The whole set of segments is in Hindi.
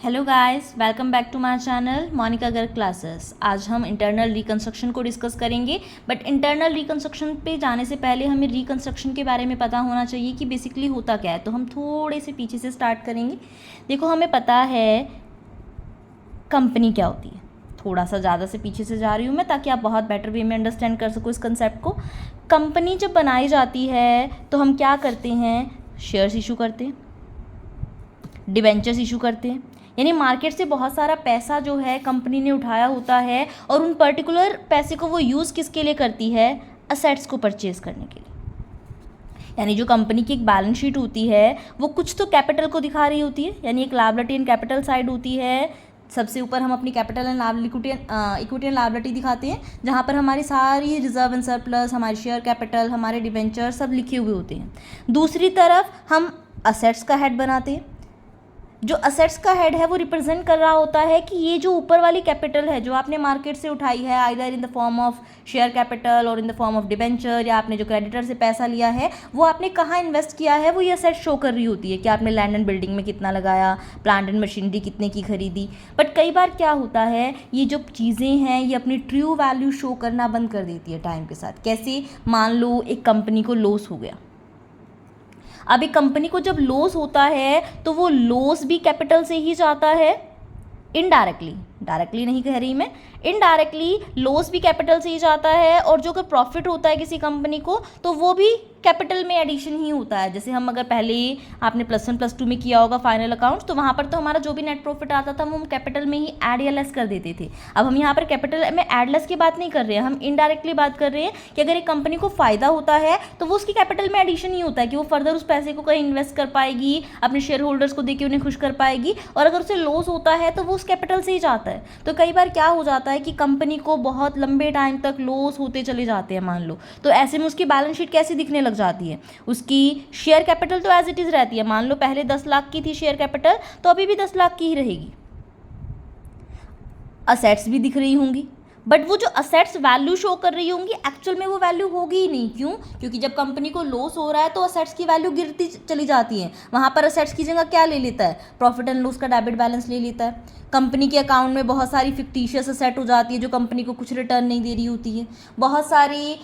Hello guys, welcome back to my channel Monika Garg classes. आज हम इंटरनल रिकंस्ट्रक्शन को डिस्कस करेंगे। बट इंटरनल रिकंस्ट्रक्शन पे जाने से पहले हमें रिकंस्ट्रक्शन के बारे में पता होना चाहिए कि बेसिकली होता क्या है। तो हम थोड़े से पीछे से स्टार्ट करेंगे। देखो, हमें पता है कंपनी क्या होती है। थोड़ा सा ज़्यादा से पीछे से जा रही हूँ मैं, ताकि आप बहुत बेटर वे में अंडरस्टैंड कर सको इस कंसेप्ट को। कंपनी जब बनाई जाती है तो हम क्या करते हैं? शेयर्स इशू करते हैं, डिबेंचर्स इशू करते हैं। यानी मार्केट से बहुत सारा पैसा जो है कंपनी ने उठाया होता है, और उन पर्टिकुलर पैसे को वो यूज़ किसके लिए करती है? असेट्स को परचेज करने के लिए। यानी जो कंपनी की एक बैलेंस शीट होती है वो कुछ तो कैपिटल को दिखा रही होती है, यानी एक लायबिलिटी एंड कैपिटल साइड होती है। सबसे ऊपर हम अपनी capital and equity and liability दिखाते हैं, जहाँ पर हमारी सारी रिजर्व एंड सरप्लस, हमारी शेयर कैपिटल, हमारे डिबेंचर सब लिखे हुए होते हैं। दूसरी तरफ हम असेट्स का हेड बनाते हैं। जो असेट्स का हेड है वो रिप्रेजेंट कर रहा होता है कि ये जो ऊपर वाली कैपिटल है जो आपने मार्केट से उठाई है, either in the form of share capital और in the form of debenture, या आपने जो क्रेडिटर से पैसा लिया है वो आपने कहाँ इन्वेस्ट किया है, वो ये असेट शो कर रही होती है कि आपने लैंड एंड बिल्डिंग में कितना लगाया, प्लांट एंड मशीनरी कितने की खरीदी। बट कई बार क्या होता है, ये जो चीज़ें हैं ये अपनी ट्रू वैल्यू शो करना बंद कर देती है टाइम के साथ। कैसे? मान लो एक कंपनी को लॉस हो गया। अब एक कंपनी को जब लॉस होता है तो वो लॉस भी कैपिटल से ही जाता है, इनडायरेक्टली। डायरेक्टली नहीं कह रही मैं, इनडायरेक्टली लॉस भी कैपिटल से ही जाता है। और जो अगर प्रॉफिट होता है किसी कंपनी को तो वो भी कैपिटल में एडिशन ही होता है। जैसे हम अगर पहले ही आपने +1 +2 में किया होगा फाइनल अकाउंट्स, तो वहाँ पर तो हमारा जो भी नेट प्रॉफिट आता था वो हम कैपिटल में ही ऐड या लेस कर देते थे। अब हम यहाँ पर कैपिटल में ऐड लेस की बात नहीं कर रहे हैं, हम इनडायरेक्टली बात कर रहे हैं कि अगर एक कंपनी को फ़ायदा होता है तो वो उसकी कैपिटल में एडिशन ही होता है कि वो फर्दर उस पैसे को कहीं इन्वेस्ट कर पाएगी, अपने शेयर होल्डर्स को देकर उन्हें खुश कर पाएगी। और अगर उसे लॉस होता है तो वो उस कैपिटल से ही जाता है। तो कई बार क्या हो जाता है कि कंपनी को बहुत लंबे टाइम तक लॉस होते चले जाते हैं, मान लो, तो ऐसे में उसकी बैलेंस शीट कैसी दिखने लग जाती है? उसकी शेयर कैपिटल तो एज इट इज़ रहती है। मान लो पहले 10 लाख की थी शेयर कैपिटल, तो अभी भी 10 लाख की ही रहेगी। असेट्स भी दिख रही होंगी, बट वो जो असेट्स वैल्यू शो कर रही होंगी एक्चुअल में वो वैल्यू होगी ही नहीं। क्यों? क्योंकि जब कंपनी को लॉस हो रहा है तो असेट्स की वैल्यू गिरती चली जाती है। वहाँ पर असेट्स की जगह क्या ले लेता है? प्रॉफिट एंड लॉस का डेबिट बैलेंस ले लेता है। कंपनी के अकाउंट में बहुत सारी फिक्टिशियस असेट हो जाती है जो कंपनी को कुछ रिटर्न नहीं दे रही होती है। बहुत सारी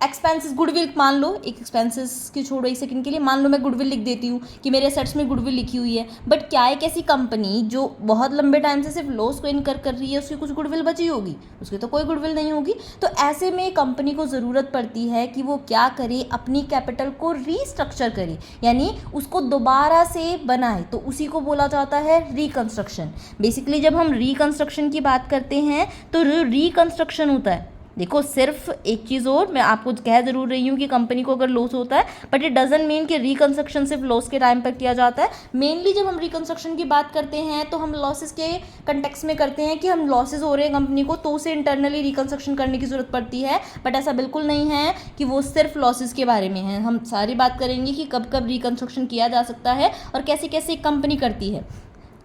एक्सपेंसेस, गुडविल, मान लो एक एक्सपेंसेस की छोड़ो एक सेकंड के लिए, मान लो मैं गुडविल लिख देती हूँ कि मेरे असेट्स में गुडविल लिखी हुई है। बट क्या एक ऐसी कंपनी जो बहुत लंबे टाइम से सिर्फ लॉस को इनकर कर रही है उसकी कुछ गुडविल बची होगी? उसकी तो कोई गुडविल नहीं होगी। तो ऐसे में कंपनी को ज़रूरत पड़ती है कि वो क्या करे, अपनी कैपिटल को रीस्ट्रक्चर करे, यानी उसको दोबारा से बनाए। तो उसी को बोला जाता है रिकंस्ट्रक्शन। बेसिकली जब हम रिकंस्ट्रक्शन की बात करते हैं तो रिकंस्ट्रक्शन होता है। देखो, सिर्फ एक चीज़ और मैं आपको कह ज़रूर रही हूँ कि कंपनी को अगर लॉस होता है, बट इट डजंट मीन कि रिकंस्ट्रक्शन सिर्फ लॉस के टाइम पर किया जाता है। मेनली जब हम रिकंस्ट्रक्शन की बात करते हैं तो हम लॉसेस के कंटेक्स्ट में करते हैं कि हम लॉसेस हो रहे हैं कंपनी को, तो उसे इंटरनली रिकंस्ट्रक्शन करने की ज़रूरत पड़ती है। बट ऐसा बिल्कुल नहीं है कि वो सिर्फ लॉसेस के बारे में है। हम सारी बात करेंगे कि कब कब रिकंस्ट्रक्शन किया जा सकता है और कैसे कैसे एक कंपनी करती है।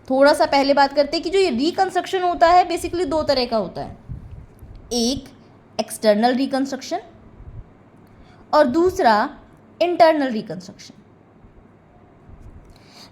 थोड़ा सा पहले बात करते हैं कि जो ये रिकंस्ट्रक्शन होता है बेसिकली 2 तरह का होता है। एक एक्सटर्नल रिकंस्ट्रक्शन और दूसरा इंटरनल रिकंस्ट्रक्शन।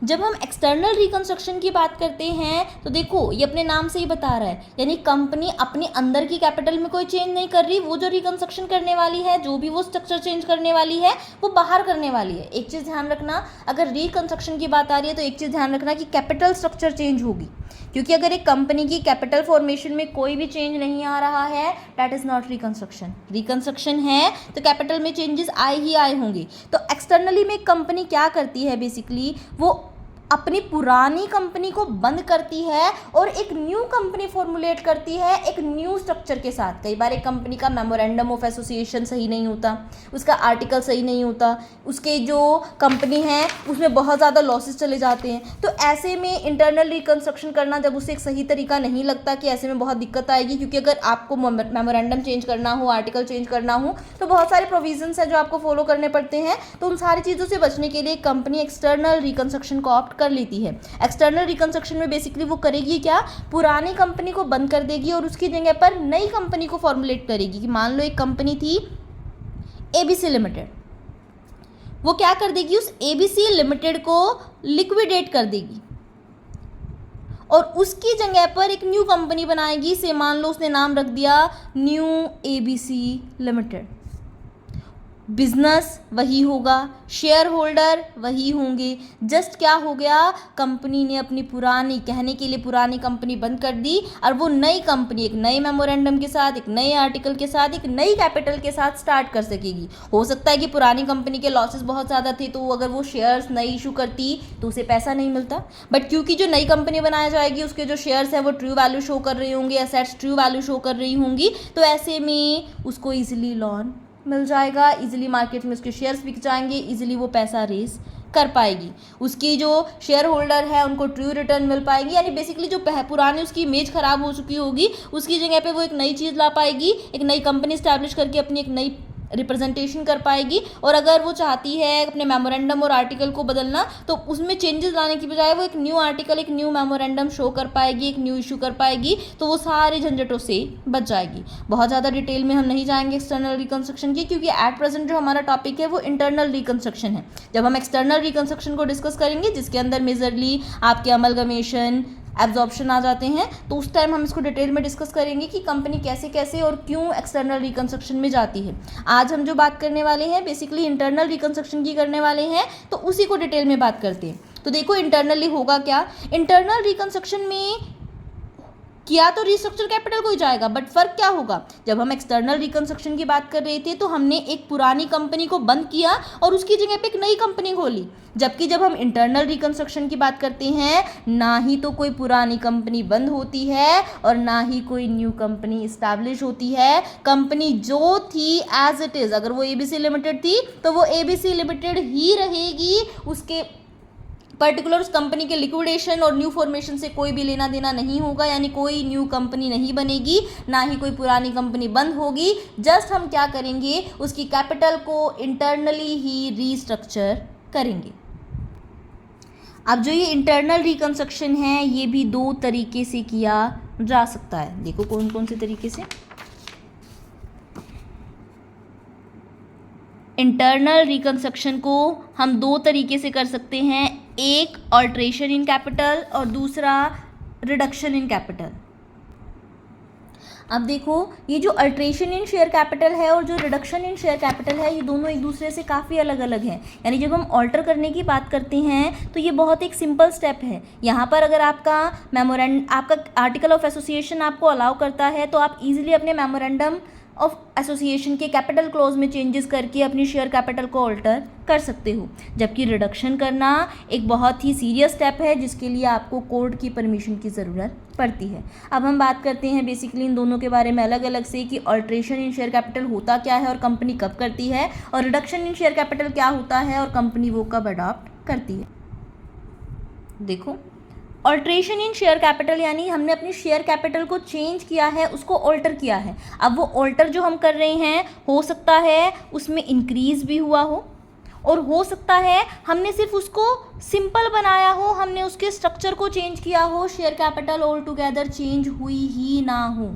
जब हम एक्सटर्नल रिकंस्ट्रक्शन की बात करते हैं तो देखो, ये अपने नाम से ही बता रहा है, यानी कंपनी अपने अंदर की कैपिटल में कोई चेंज नहीं कर रही। वो जो रिकंस्ट्रक्शन करने वाली है, जो भी वो स्ट्रक्चर चेंज करने वाली है, वो बाहर करने वाली है। एक चीज़ ध्यान रखना, अगर रिकंस्ट्रक्शन की बात आ रही है तो एक चीज़ ध्यान रखना कि कैपिटल स्ट्रक्चर चेंज होगी। क्योंकि अगर एक कंपनी की कैपिटल फॉर्मेशन में कोई भी चेंज नहीं आ रहा है, that is not reconstruction. Reconstruction है तो कैपिटल में चेंजेस आए ही आए होंगे। तो एक्सटर्नली में एक कंपनी क्या करती है? बेसिकली वो अपनी पुरानी कंपनी को बंद करती है और एक न्यू कंपनी फॉर्मुलेट करती है एक न्यू स्ट्रक्चर के साथ। कई बार एक कंपनी का मेमोरेंडम ऑफ एसोसिएशन सही नहीं होता, उसका आर्टिकल सही नहीं होता, उसके जो कंपनी है उसमें बहुत ज़्यादा लॉसेस चले जाते हैं। तो ऐसे में इंटरनल रिकंस्ट्रक्शन करना जब उसे एक सही तरीका नहीं लगता, कि ऐसे में बहुत दिक्कत आएगी। क्योंकि अगर आपको मेमोरेंडम चेंज करना हो, आर्टिकल चेंज करना हो, तो बहुत सारे प्रोविजंस हैं जो आपको फॉलो करने पड़ते हैं। तो उन सारी चीज़ों से बचने के लिए कंपनी एक्सटर्नल रिकंस्ट्रक्शन को ऑप्ट कर लेती है। एक्सटर्नल रिकंस्ट्रक्शन में बेसिकली वो करेगी क्या? पुरानी कंपनी को बंद कर देगी और उसकी जगह पर नई कंपनी को फॉर्मुलेट करेगी। कि मान लो एक कंपनी थी एबीसी लिमिटेड, वो क्या कर देगी? उस एबीसी लिमिटेड को लिक्विडेट कर देगी। और उसकी जगह पर एक न्यू कंपनी बनाएगी, से मान लो उसने नाम रख दिया न्यू ABC लिमिटेड। बिजनेस वही होगा, शेयर होल्डर वही होंगे, जस्ट क्या हो गया, कंपनी ने अपनी पुरानी, कहने के लिए पुरानी कंपनी बंद कर दी और वो नई कंपनी एक नए मेमोरेंडम के साथ, एक नए आर्टिकल के साथ, एक नई कैपिटल के साथ स्टार्ट कर सकेगी। हो सकता है कि पुरानी कंपनी के लॉसेस बहुत ज़्यादा थे, तो अगर वो शेयर्स नई इशू करती तो उसे पैसा नहीं मिलता, बट क्योंकि जो नई कंपनी बनाया जाएगी उसके जो शेयर्स हैं वो ट्रू वैल्यू शो कर रहे होंगे, एसेट्स ट्रू वैल्यू शो कर रही होंगी, तो ऐसे में उसको ईजिली लोन मिल जाएगा, इजीली मार्केट में उसके शेयर्स बिक जाएंगे, इजीली वो पैसा रेज कर पाएगी, उसकी जो शेयर होल्डर है उनको ट्रू रिटर्न मिल पाएगी। यानी बेसिकली जो पुरानी उसकी इमेज खराब हो चुकी होगी उसकी जगह पे वो एक नई चीज़ ला पाएगी, एक नई कंपनी स्टैब्लिश करके अपनी एक नई रिप्रेजेंटेशन कर पाएगी। और अगर वो चाहती है अपने मेमोरेंडम और आर्टिकल को बदलना तो उसमें चेंजेस लाने की बजाय वो एक न्यू आर्टिकल, एक न्यू मेमोरेंडम शो कर पाएगी, एक न्यू इशू कर पाएगी, तो वो सारे झंझटों से बच जाएगी। बहुत ज़्यादा डिटेल में हम नहीं जाएंगे एक्सटर्नल रिकंस्ट्रक्शन की, क्योंकि एट प्रेजेंट जो हमारा टॉपिक है वो इंटरनल रिकंस्ट्रक्शन है। जब हम एक्सटर्नल रिकंस्ट्रक्शन को डिस्कस करेंगे जिसके अंदर मेजरली आपके अमलगमेशन, एब्जॉर्प्शन आ जाते हैं, तो उस टाइम हम इसको डिटेल में डिस्कस करेंगे कि कंपनी कैसे कैसे और क्यों एक्सटर्नल रिकंस्ट्रक्शन में जाती है। आज हम जो बात करने वाले हैं बेसिकली इंटरनल रिकंस्ट्रक्शन की करने वाले हैं, तो उसी को डिटेल में बात करते हैं। तो देखो इंटरनली होगा क्या, इंटरनल रिकंस्ट्रक्शन में किया तो रिस्ट्रक्चर कैपिटल को ही जाएगा, बट फर्क क्या होगा, जब हम एक्सटर्नल रिकंस्ट्रक्शन की बात कर रहे थे तो हमने एक पुरानी कंपनी को बंद किया और उसकी जगह पे एक नई कंपनी खोली, जबकि जब हम इंटरनल रिकंस्ट्रक्शन की बात करते हैं ना ही तो कोई पुरानी कंपनी बंद होती है और ना ही कोई न्यू कंपनी इस्टेब्लिश होती है। कंपनी जो थी एज इट इज़, अगर वो ABC लिमिटेड थी तो वो ABC लिमिटेड ही रहेगी, उसके पर्टिकुलर उस कंपनी के लिक्विडेशन और न्यू फॉर्मेशन से कोई भी लेना देना नहीं होगा, यानी कोई न्यू कंपनी नहीं बनेगी, ना ही कोई पुरानी कंपनी बंद होगी। जस्ट हम क्या करेंगे, उसकी कैपिटल को इंटरनली ही रीस्ट्रक्चर करेंगे। अब जो ये इंटरनल रिकंस्ट्रक्शन है ये भी दो तरीके से किया जा सकता है। देखो कौन कौन से तरीके से। इंटरनल रिकंस्ट्रक्शन को हम दो तरीके से कर सकते हैं, एक ऑल्ट्रेशन इन कैपिटल और दूसरा रिडक्शन इन कैपिटल। अब देखो ये जो अल्ट्रेशन इन शेयर कैपिटल है और जो रिडक्शन इन शेयर कैपिटल है ये दोनों एक दूसरे से काफ़ी अलग अलग हैं। यानी जब हम ऑल्टर करने की बात करते हैं तो ये बहुत एक सिंपल स्टेप है। यहाँ पर अगर आपका आपका आर्टिकल ऑफ एसोसिएशन आपको अलाउ करता है तो आप इजीली अपने मेमोरेंडम ऑफ एसोसिएशन के कैपिटल क्लॉज में चेंजेस करके अपनी शेयर कैपिटल को ऑल्टर कर सकते हो, जबकि रिडक्शन करना एक बहुत ही सीरियस स्टेप है जिसके लिए आपको कोर्ट की परमिशन की ज़रूरत पड़ती है। अब हम बात करते हैं बेसिकली इन दोनों के बारे में अलग अलग से कि ऑल्ट्रेशन इन शेयर कैपिटल होता क्या है और कंपनी कब करती है, और रिडक्शन इन शेयर कैपिटल क्या होता है और कंपनी वो कब अडॉप्ट करती है। देखो ऑल्ट्रेशन इन शेयर कैपिटल यानी हमने अपनी शेयर कैपिटल को चेंज किया है, उसको ऑल्टर किया है। अब वो ऑल्टर जो हम कर रहे हैं हो सकता है उसमें इंक्रीज़ भी हुआ हो और हो सकता है हमने सिर्फ उसको सिंपल बनाया हो, हमने उसके स्ट्रक्चर को चेंज किया हो, share capital all together change हुई ही ना हो।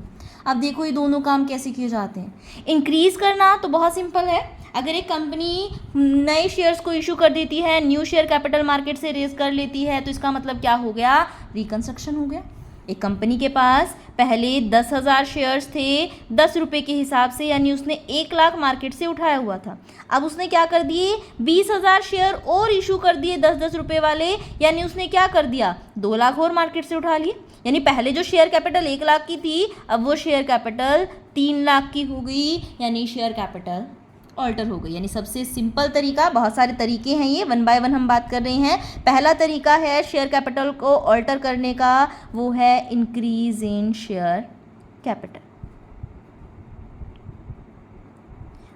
अब देखो ये दोनों काम कैसे किए जाते हैं। इंक्रीज़ करना तो बहुत सिंपल है, अगर एक कंपनी नए शेयर्स को इशू कर देती है, न्यू शेयर कैपिटल मार्केट से रेज कर लेती है, तो इसका मतलब क्या हो गया, रिकंस्ट्रक्शन हो गया। एक कंपनी के पास पहले 10,000 शेयर्स थे 10 रुपये के हिसाब से, यानी उसने 1 लाख मार्केट से उठाया हुआ था। अब उसने क्या कर दिए 20,000 शेयर और इशू कर दिए 10-10 रुपये वाले, यानी उसने क्या कर दिया 2 लाख और मार्केट से उठा लिए। यानी पहले जो शेयर कैपिटल 1 लाख की थी अब वो शेयर कैपिटल 3 लाख की हो गई, यानी शेयर कैपिटल ऑल्टर हो गई। यानी सबसे सिंपल तरीका, बहुत सारे तरीके हैं ये, 1 बाय 1 हम बात कर रहे हैं। पहला तरीका है शेयर कैपिटल को ऑल्टर करने का, वो है इंक्रीज इन शेयर कैपिटल।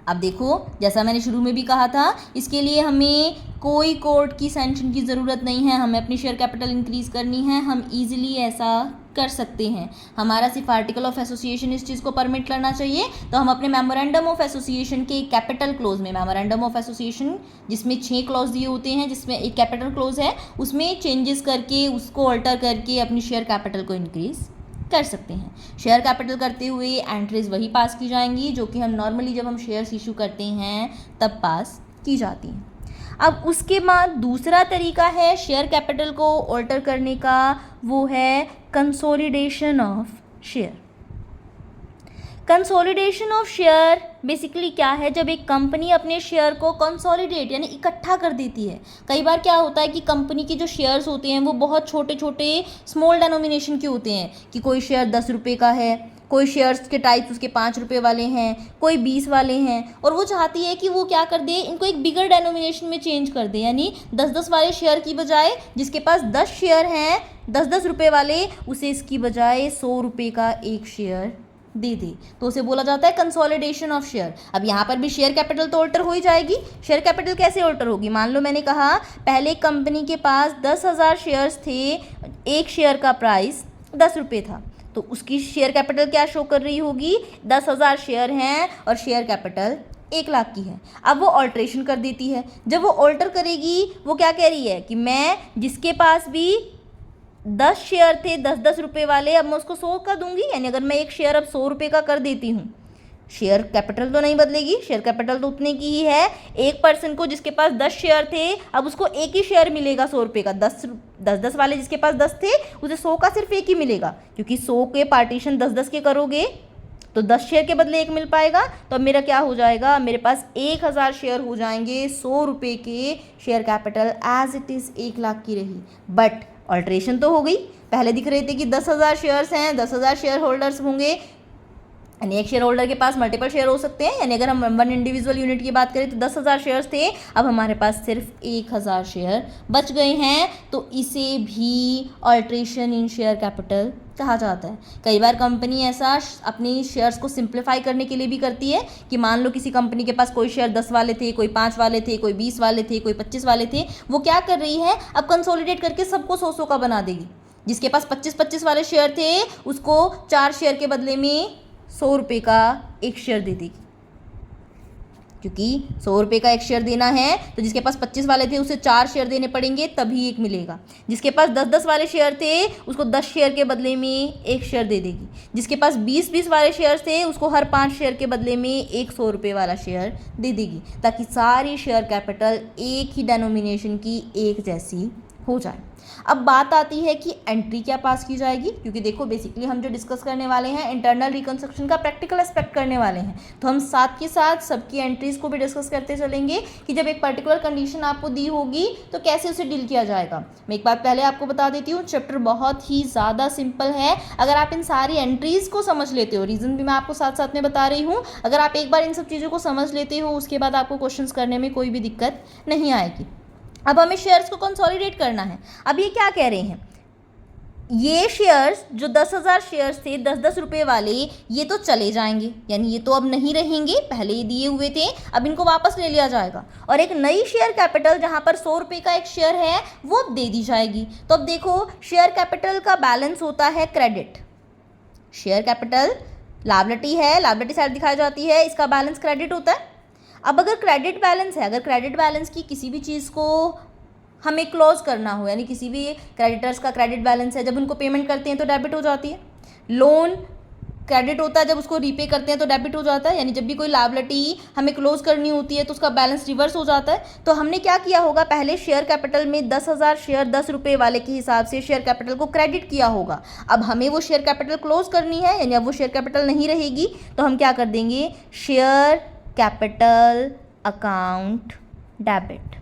अब देखो जैसा मैंने शुरू में भी कहा था, इसके लिए हमें कोई कोर्ट की सैंक्शन की ज़रूरत नहीं है, हमें अपनी शेयर कैपिटल इंक्रीज़ करनी है, हम इजीली ऐसा कर सकते हैं। हमारा सिर्फ आर्टिकल ऑफ एसोसिएशन इस चीज़ को परमिट करना चाहिए, तो हम अपने मेमोरेंडम ऑफ एसोसिएशन के कैपिटल क्लोज में, मेमोरेंडम ऑफ एसोसिएशन जिसमें 6 क्लॉज दिए होते हैं, जिसमें एक कैपिटल क्लोज है, उसमें चेंजेस करके उसको ऑल्टर करके अपनी शेयर कैपिटल को इंक्रीज़ कर सकते हैं। शेयर कैपिटल करते हुए एंट्रीज वही पास की जाएंगी जो कि हम नॉर्मली जब हम शेयर्स इशू करते हैं तब पास की जाती हैं। अब उसके बाद दूसरा तरीका है शेयर कैपिटल को ऑल्टर करने का, वो है consolidation of share. Consolidation of share basically क्या है, जब एक कंपनी अपने शेयर को कंसोलिडेट यानी इकट्ठा कर देती है। कई बार क्या होता है कि कंपनी के जो शेयर्स होते हैं वो बहुत छोटे छोटे स्मॉल डेनोमिनेशन के होते हैं, कि कोई शेयर 10 रुपये का है, कोई शेयर्स के टाइप्स उसके 5 रुपये वाले हैं, कोई 20 वाले हैं, और वो चाहती है कि वो क्या कर दे, इनको एक बिगर डेनोमिनेशन में चेंज कर दे, यानी 10-10 वाले शेयर की बजाय जिसके पास 10 शेयर हैं 10-10 रुपये वाले, उसे इसकी बजाय 100 रुपये का एक शेयर दे दे, तो उसे बोला जाता है कंसोलिडेशन ऑफ शेयर। अब यहाँ पर भी शेयर कैपिटल तो ऑल्टर हो ही जाएगी। शेयर कैपिटल कैसे ऑल्टर होगी, मान लो मैंने कहा पहले कंपनी के पास 10,000 शेयर्स थे, एक शेयर का प्राइस 10 रुपये था, तो उसकी शेयर कैपिटल क्या शो कर रही होगी, 10,000 शेयर हैं और शेयर कैपिटल 1 लाख की है। अब वो ऑल्ट्रेशन कर देती है। जब वो ऑल्टर करेगी वो क्या कह रही है कि मैं जिसके पास भी 10 शेयर थे 10-10 रुपये वाले, अब मैं उसको 100 का दूंगी, यानी अगर मैं एक शेयर अब 100 रुपये का कर देती हूँ, शेयर कैपिटल तो नहीं बदलेगी, शेयर कैपिटल तो उतने की ही है। एक पर्सन को जिसके पास 10 शेयर थे, अब उसको एक ही शेयर मिलेगा 100 रुपये का। 10 वाले जिसके पास 10 थे उसे 100 का सिर्फ एक ही मिलेगा, क्योंकि 100 के पार्टीशन 10-10 के करोगे तो 10 शेयर के बदले एक मिल पाएगा। तो अब मेरा क्या हो जाएगा, मेरे पास 1000 शेयर हो जाएंगे, 100 रुपये के share capital as it is 1 lakh की रही। बट ऑल्ट्रेशन तो हो गई, पहले दिख रहे थे कि 10,000 शेयर्स हैं, 10,000 शेयर होल्डर्स होंगे, यानी एक शेयर होल्डर के पास मल्टीपल शेयर हो सकते हैं, यानी अगर हम 1 इंडिविजुअल यूनिट की बात करें तो 10,000 शेयर्स थे, अब हमारे पास सिर्फ 1,000 शेयर बच गए हैं, तो इसे भी ऑल्ट्रेशन इन शेयर कैपिटल कहा जाता है। कई बार कंपनी ऐसा अपनी शेयर्स को सिंप्लीफाई करने के लिए भी करती है कि मान लो किसी कंपनी के पास कोई शेयर 10 वाले थे, कोई 5 वाले थे, कोई 20 वाले थे, कोई 25 वाले थे, वो क्या कर रही है, अब कंसोलिडेट करके सबको 100-100 का बना देगी। जिसके पास 25-25 वाले शेयर थे उसको 4 शेयर के बदले में 100 रुपये का एक शेयर दे देगी, क्योंकि 100 रुपये का एक शेयर देना है तो जिसके पास 25 वाले थे उसे 4 शेयर देने पड़ेंगे तभी एक मिलेगा। जिसके पास 10-10 वाले शेयर थे उसको 10 शेयर के बदले में एक शेयर दे देगी। जिसके पास 20-20 वाले शेयर थे उसको हर 5 शेयर के बदले में एक 100 रुपये वाला शेयर दे देगी, ताकि सारी शेयर कैपिटल एक ही डेनोमिनेशन की एक जैसी हो जाए। अब बात आती है कि एंट्री क्या पास की जाएगी, क्योंकि देखो बेसिकली हम जो डिस्कस करने वाले हैं इंटरनल रिकंस्ट्रक्शन का प्रैक्टिकल एस्पेक्ट करने वाले हैं, तो हम साथ के साथ सबकी एंट्रीज को भी डिस्कस करते चलेंगे कि जब एक पर्टिकुलर कंडीशन आपको दी होगी तो कैसे उसे डील किया जाएगा। मैं एक बात पहले आपको बता देती हूँ, चैप्टर बहुत ही ज़्यादा सिंपल है। अगर आप इन सारी एंट्रीज़ को समझ लेते हो, रीज़न भी मैं आपको साथ साथ में बता रही हूँ, अगर आप एक बार इन सब चीज़ों को समझ लेते हो उसके बाद आपको क्वेश्चन करने में कोई भी दिक्कत नहीं आएगी। अब हमें शेयर्स को कंसोलिडेट करना है। अब ये क्या कह रहे हैं, ये शेयर्स जो 10,000 शेयर्स थे 10-10 रुपये वाले, ये तो चले जाएंगे, यानी ये तो अब नहीं रहेंगे, पहले ये दिए हुए थे, अब इनको वापस ले लिया जाएगा और एक नई शेयर कैपिटल जहाँ पर 100 रुपये का एक शेयर है वो अब दे दी जाएगी। तो अब देखो शेयर कैपिटल का बैलेंस होता है क्रेडिट, शेयर कैपिटल लायबिलिटी है, लायबिलिटी साइड दिखाई जाती है, इसका बैलेंस क्रेडिट होता है। अब अगर क्रेडिट बैलेंस है, अगर क्रेडिट बैलेंस की किसी भी चीज़ को हमें क्लोज करना हो, यानी किसी भी क्रेडिटर्स का क्रेडिट बैलेंस है, जब उनको पेमेंट करते हैं तो डेबिट हो जाती है। लोन क्रेडिट होता है, जब उसको रीपे करते हैं तो डेबिट हो जाता है, यानी जब भी कोई लायबिलिटी हमें क्लोज करनी होती है तो उसका बैलेंस रिवर्स हो जाता है। तो हमने क्या किया होगा, पहले शेयर कैपिटल में 10,000 शेयर 10 रुपये वाले के हिसाब से शेयर कैपिटल को क्रेडिट किया होगा। अब हमें वो शेयर कैपिटल क्लोज करनी है, यानी अब वो शेयर कैपिटल नहीं रहेगी, तो हम क्या कर देंगे, शेयर कैपिटल अकाउंट डेबिट।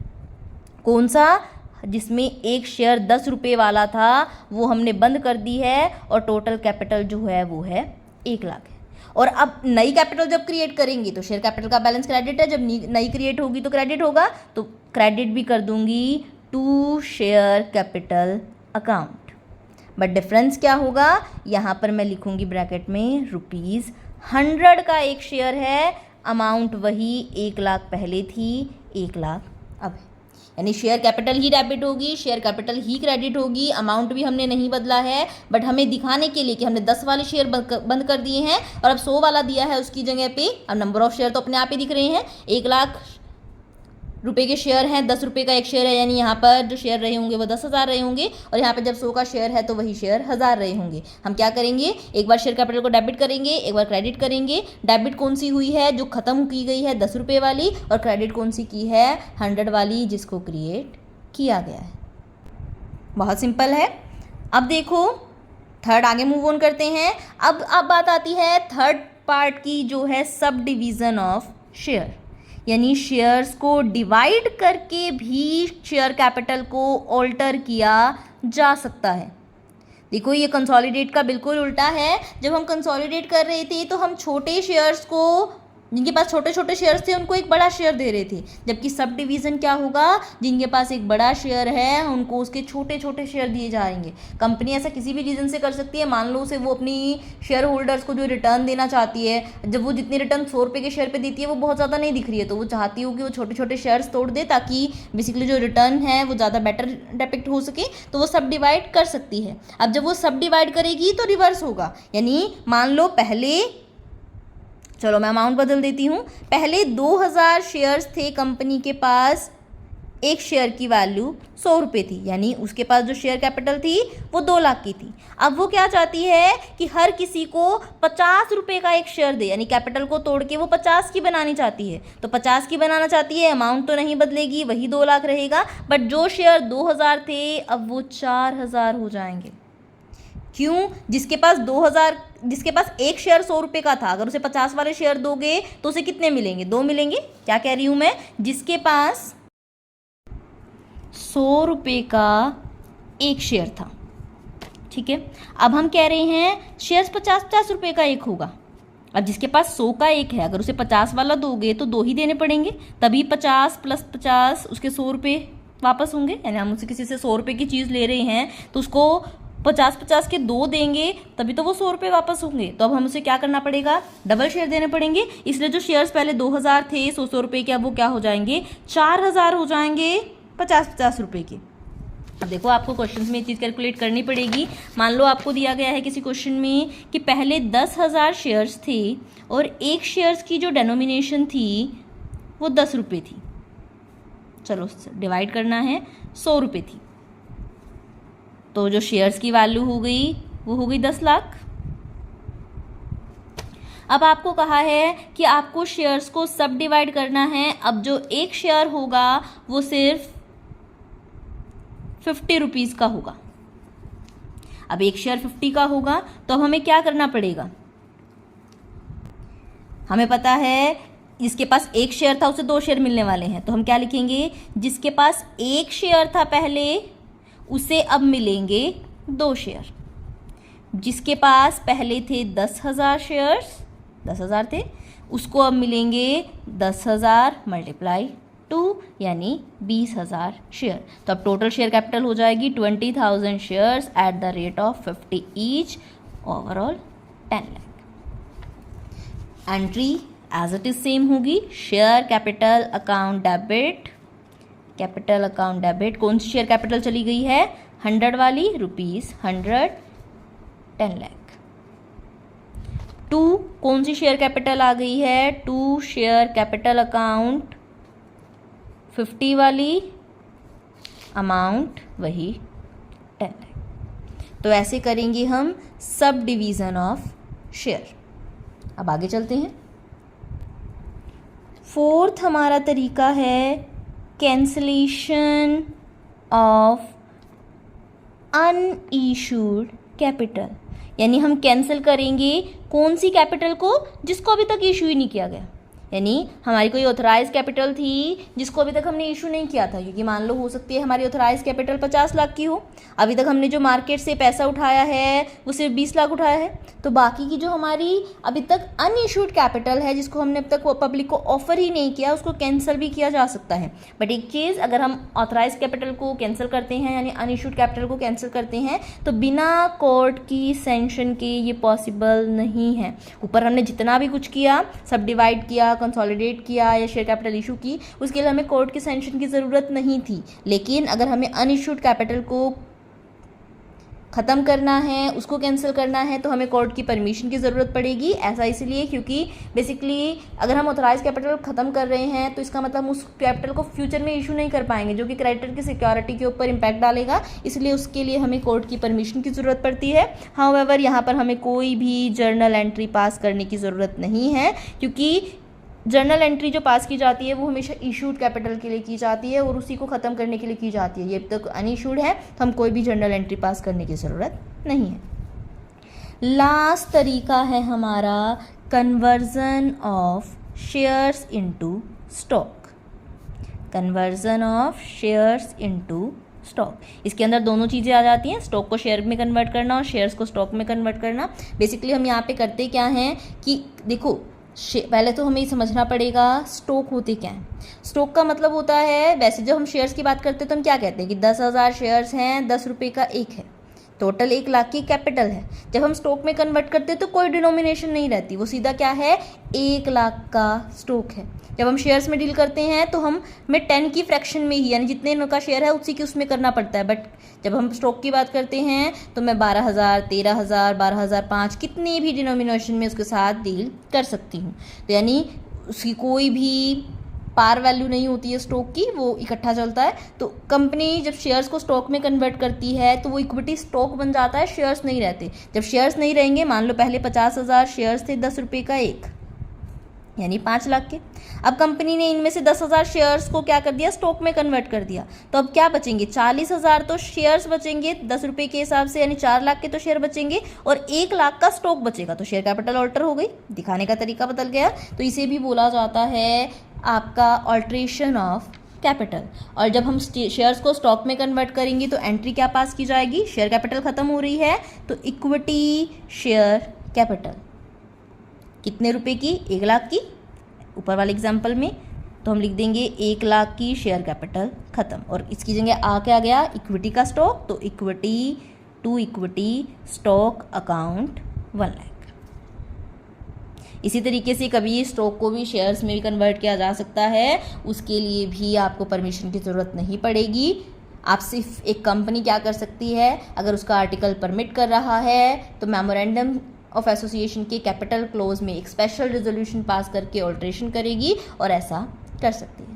कौन सा, जिसमें एक शेयर 10 रुपये वाला था वो हमने बंद कर दी है और टोटल कैपिटल जो है वो है 1 लाख है। और अब नई कैपिटल जब क्रिएट करेंगे तो शेयर कैपिटल का बैलेंस क्रेडिट है, जब नई क्रिएट होगी तो क्रेडिट होगा, तो क्रेडिट भी कर दूंगी to share capital account. But difference क्या होगा, यहाँ पर मैं लिखूंगी ब्रैकेट में ₹100 का एक शेयर है, अमाउंट वही 1 लाख पहले थी, 1 लाख अब है, यानी शेयर कैपिटल ही डेबिट होगी, शेयर कैपिटल ही क्रेडिट होगी, अमाउंट भी हमने नहीं बदला है, बट हमें दिखाने के लिए कि हमने 10 वाले शेयर बंद कर दिए हैं और अब 100 वाला दिया है उसकी जगह पे। अब नंबर ऑफ शेयर तो अपने आप ही दिख रहे हैं, 1 लाख रुपए के शेयर हैं, 10 रुपये का एक शेयर है, यानी यहाँ पर जो शेयर रहे होंगे वो 10,000 रहे होंगे, और यहाँ पर जब 100 का शेयर है तो वही शेयर 1000 रहे होंगे। हम क्या करेंगे, एक बार शेयर कैपिटल को डेबिट करेंगे, एक बार क्रेडिट करेंगे। डेबिट कौन सी हुई है, जो ख़त्म की गई है 10 रुपये वाली, और क्रेडिट कौन सी की है, 100 वाली, जिसको क्रिएट किया गया है। बहुत सिंपल है। अब देखो थर्ड, आगे मूव ऑन करते हैं। अब बात आती है थर्ड पार्ट की, जो है सब डिवीज़न ऑफ शेयर, यानी शेयर्स को डिवाइड करके भी शेयर कैपिटल को ऑल्टर किया जा सकता है। देखो ये कंसोलिडेट का बिल्कुल उल्टा है। जब हम कंसोलिडेट कर रहे थे तो हम छोटे शेयर्स को, जिनके पास छोटे छोटे शेयर्स थे, उनको एक बड़ा शेयर दे रहे थे, जबकि सब डिवीज़न क्या होगा, जिनके पास एक बड़ा शेयर है उनको उसके छोटे छोटे शेयर दिए जाएंगे। कंपनी ऐसा किसी भी रीज़न से कर सकती है। मान लो उसे वो अपनी शेयर होल्डर्स को जो रिटर्न देना चाहती है, जब वो जितनी रिटर्न 100 रुपये के शेयर पे देती है वो बहुत ज़्यादा नहीं दिख रही है, तो वो चाहती हो कि वो छोटे छोटे शेयर्स तोड़ दे ताकि बेसिकली जो रिटर्न है वो ज़्यादा बेटर डिपिक्ट हो सके, तो वो सब डिवाइड कर सकती है। अब जब वो सब डिवाइड करेगी तो रिवर्स होगा, यानी मान लो पहले, चलो मैं अमाउंट बदल देती हूँ, पहले 2000 शेयर्स थे कंपनी के पास, एक शेयर की वैल्यू 100 रुपये थी, यानी उसके पास जो शेयर कैपिटल थी वो 2 लाख की थी। अब वो क्या चाहती है कि हर किसी को 50 रुपये का एक शेयर दे, यानी कैपिटल को तोड़ के वो 50 की बनानी चाहती है। तो 50 की बनाना चाहती है, अमाउंट तो नहीं बदलेगी, वही 2 लाख रहेगा, बट जो शेयर 2000 थे अब वो 4000 हो जाएंगे। क्यों, जिसके पास एक शेयर 100 रुपये का था, अगर उसे 50 वाले शेयर दोगे तो उसे कितने मिलेंगे, 2 मिलेंगे। क्या कह रही हूँ मैं, जिसके पास 100 रुपये का एक शेयर था, ठीक है, अब हम कह रहे हैं शेयर्स 50-50 रुपये का एक होगा। अब जिसके पास 100 का एक है, अगर उसे 50 वाला दोगे तो 2 ही देने पड़ेंगे, तभी 50 + 50 उसके 100 रुपये वापस होंगे। यानी हम उसे किसी से 100 रुपये की चीज़ ले रहे हैं तो उसको 50-50 के 2 देंगे, तभी तो वो 100 रुपये वापस होंगे। तो अब हम उसे क्या करना पड़ेगा, डबल शेयर देने पड़ेंगे। इसलिए जो शेयर्स पहले 2000 थे 100 रुपये के, अब वो क्या हो जाएंगे, 4000 हो जाएंगे 50-50 रुपये के। अब देखो आपको क्वेश्चन में ये चीज़ कैलकुलेट करनी पड़ेगी। मान लो आपको दिया गया है किसी क्वेश्चन में कि पहले 10,000 शेयर्स थे और एक शेयर्स की जो डेनोमिनेशन थी वो 10 रुपये थी। चलो डिवाइड करना है, 100 रुपये थी, तो जो शेयर्स की वैल्यू हो गई वो हो गई 10 लाख। अब आपको कहा है कि आपको शेयर्स को सब डिवाइड करना है। अब जो एक शेयर होगा वो सिर्फ 50 रुपीज़ का होगा। अब एक शेयर 50 का होगा तो अब हमें क्या करना पड़ेगा, हमें पता है जिसके पास एक शेयर था उसे 2 शेयर मिलने वाले हैं, तो हम क्या लिखेंगे, जिसके पास एक शेयर था पहले उसे अब मिलेंगे 2 शेयर। जिसके पास पहले थे 10,000 शेयर्स, 10,000 थे, उसको अब मिलेंगे 10,000 × 2 यानी 20,000 शेयर। तो अब टोटल शेयर कैपिटल हो जाएगी 20,000 shares at the rate of 50 each, overall 10 lakh. Entry as it is same होगी, share capital account debit, capital account debit, कौन सी शेयर कैपिटल चली गई है, 100 वाली, ₹100, 10 लाख। 2 कौन सी शेयर कैपिटल आ गई है, 2 शेयर कैपिटल अकाउंट 50 वाली, अमाउंट वही 10 लाख। तो ऐसे करेंगे हम सब डिवीज़न ऑफ शेयर। अब आगे चलते हैं। 4th हमारा तरीका है कैंसलेशन ऑफ अनइशूड कैपिटल, यानी हम कैंसिल करेंगे कौन सी कैपिटल को, जिसको अभी तक इशू ही नहीं किया गया। यानी हमारी कोई ऑथराइज कैपिटल थी जिसको अभी तक हमने इशू नहीं किया था, क्योंकि मान लो हो सकती है हमारी ऑथराइज कैपिटल 50 लाख की हो, अभी तक हमने जो मार्केट से पैसा उठाया है वो सिर्फ 20 लाख उठाया है, तो बाकी की जो हमारी अभी तक अनइशूड कैपिटल है जिसको हमने अब तक पब्लिक को ऑफर ही नहीं किया, उसको कैंसिल भी किया जा सकता है। बट एक चीज़, अगर हम ऑथराइज कैपिटल को कैंसिल करते हैं यानी अनइशूड कैपिटल को कैंसिल करते हैं तो बिना कोर्ट की सेंशन के ये पॉसिबल नहीं है। ऊपर हमने जितना भी कुछ किया, सब डिवाइड किया, कंसोलिडेट किया या शेयर कैपिटल इशू की, उसके लिए हमें कोर्ट की सेंशन की ज़रूरत नहीं थी। लेकिन अगर हमें अनइशूड कैपिटल को ख़त्म करना है, उसको कैंसिल करना है, तो हमें कोर्ट की परमिशन की ज़रूरत पड़ेगी। ऐसा इसलिए क्योंकि बेसिकली अगर हम ऑथराइज कैपिटल ख़त्म कर रहे हैं तो इसका मतलब हम उस कैपिटल को फ्यूचर में इशू नहीं कर पाएंगे, जो कि क्रेडिटर की सिक्योरिटी के ऊपर इम्पैक्ट डालेगा, इसलिए उसके लिए हमें कोर्ट की परमिशन की ज़रूरत पड़ती है। हाउएवर यहाँ पर हमें कोई भी जर्नल एंट्री पास करने की ज़रूरत नहीं है, क्योंकि जर्नल एंट्री जो पास की जाती है वो हमेशा इशूड कैपिटल के लिए की जाती है और उसी को ख़त्म करने के लिए की जाती है। ये अब तक अनइशूड है तो हम कोई भी जर्नल एंट्री पास करने की ज़रूरत नहीं है। लास्ट तरीका है हमारा conversion of shares into stock. Conversion of shares into stock, इसके अंदर दोनों चीज़ें आ जाती हैं, स्टॉक को शेयर में कन्वर्ट करना और शेयर्स को स्टॉक में कन्वर्ट करना। बेसिकली हम यहाँ पे करते क्या हैं कि देखो, पहले तो हमें समझना पड़ेगा स्टॉक होते क्या हैं। स्टॉक का मतलब होता है, वैसे जब हम शेयर्स की बात करते हैं तो हम क्या कहते हैं कि 10,000 शेयर्स हैं, 10 रुपये का एक है, टोटल 1 लाख की कैपिटल है। जब हम स्टॉक में कन्वर्ट करते हैं तो कोई डिनोमिनेशन नहीं रहती, वो सीधा क्या है 1 लाख का स्टॉक है। जब हम शेयर्स में डील करते हैं तो हमें 10 की फ्रैक्शन में ही, यानी जितने का शेयर है उसी के उसमें करना पड़ता है। बट जब हम स्टॉक की बात करते हैं तो मैं 12,000, 13,000, 12,005 कितने भी डिनोमिनेशन में उसके साथ डील कर सकती हूँ। तो यानी उसकी कोई भी पार वैल्यू नहीं होती है स्टॉक की, वो इकट्ठा चलता है। तो कंपनी जब शेयर्स को स्टॉक में कन्वर्ट करती है तो वो इक्विटी स्टॉक बन जाता है, शेयर्स नहीं रहते। जब शेयर्स नहीं रहेंगे, मान लो पहले 50,000 शेयर्स थे, 10 रुपये का एक, यानी 5 लाख के। अब कंपनी ने इनमें से 10,000 शेयर्स को क्या कर दिया, स्टॉक में कन्वर्ट कर दिया। तो अब क्या बचेंगे, 40,000 तो शेयर्स बचेंगे 10 रुपये के हिसाब से, यानी 4 लाख के तो शेयर बचेंगे और 1 लाख का स्टॉक बचेगा। तो शेयर कैपिटल ऑल्टर हो गई, दिखाने का तरीका बदल गया। तो इसे भी बोला जाता है आपका ऑल्ट्रेशन ऑफ कैपिटल। और जब हम शेयर्स को स्टॉक में कन्वर्ट करेंगे तो एंट्री क्या पास की जाएगी, शेयर कैपिटल ख़त्म हो रही है तो इक्विटी शेयर कैपिटल कितने रुपए की, 1 लाख की, ऊपर वाले एग्जाम्पल में। तो हम लिख देंगे 1 लाख की शेयर कैपिटल ख़त्म, और इसकी जगह आ क्या गया, इक्विटी का स्टॉक, तो equity to equity stock account 1 lakh. इसी तरीके से कभी स्टॉक को भी शेयर्स में भी कन्वर्ट किया जा सकता है, उसके लिए भी आपको परमिशन की ज़रूरत नहीं पड़ेगी। आप सिर्फ एक कंपनी क्या कर सकती है, अगर उसका आर्टिकल परमिट कर रहा है तो मेमोरेंडम ऑफ एसोसिएशन के कैपिटल क्लोज में एक स्पेशल रेजोल्यूशन पास करके ऑल्ट्रेशन करेगी और ऐसा कर सकती है।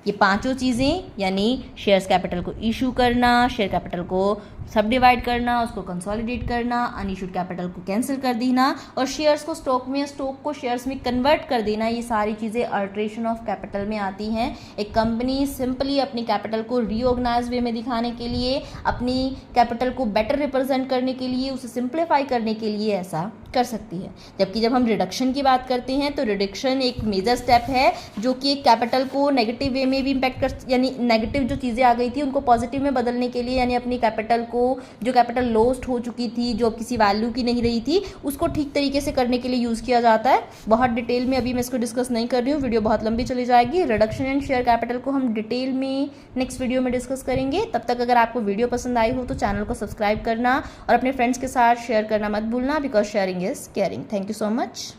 ये पांचों चीज़ें, यानी शेयर्स कैपिटल को इशू करना, शेयर कैपिटल को सब डिवाइड करना, उसको कंसोलिडेट करना, अनइशूड कैपिटल को कैंसिल कर देना और शेयर्स को स्टॉक में, स्टॉक को शेयर्स में कन्वर्ट कर देना, ये सारी चीज़ें अल्ट्रेशन ऑफ कैपिटल में आती हैं। एक कंपनी सिंपली अपनी कैपिटल को रीऑर्गेनाइज वे में दिखाने के लिए, अपनी कैपिटल को बेटर रिप्रेजेंट करने के लिए, उसे सिंप्लीफाई करने के लिए ऐसा कर सकती है। जबकि जब हम रिडक्शन की बात करते हैं तो रिडक्शन एक मेजर स्टेप है जो कि एक कैपिटल को नेगेटिव वे में भी इम्पैक्ट कर, यानी नेगेटिव जो चीज़ें आ गई थी उनको पॉजिटिव में बदलने के लिए, यानी अपनी कैपिटल को, जो कैपिटल लॉस्ट हो चुकी थी, जो किसी वैल्यू की नहीं रही थी, उसको ठीक तरीके से करने के लिए यूज़ किया जाता है। बहुत डिटेल में अभी मैं इसको डिस्कस नहीं कर रही हूँ, वीडियो बहुत लंबी चली जाएगी। रिडक्शन एंड शेयर कैपिटल को हम डिटेल में नेक्स्ट वीडियो में डिस्कस करेंगे। तब तक अगर आपको वीडियो पसंद आई हो तो चैनल को सब्सक्राइब करना और अपने फ्रेंड्स के साथ शेयर करना मत भूलना, because sharing is caring. Thank you so much.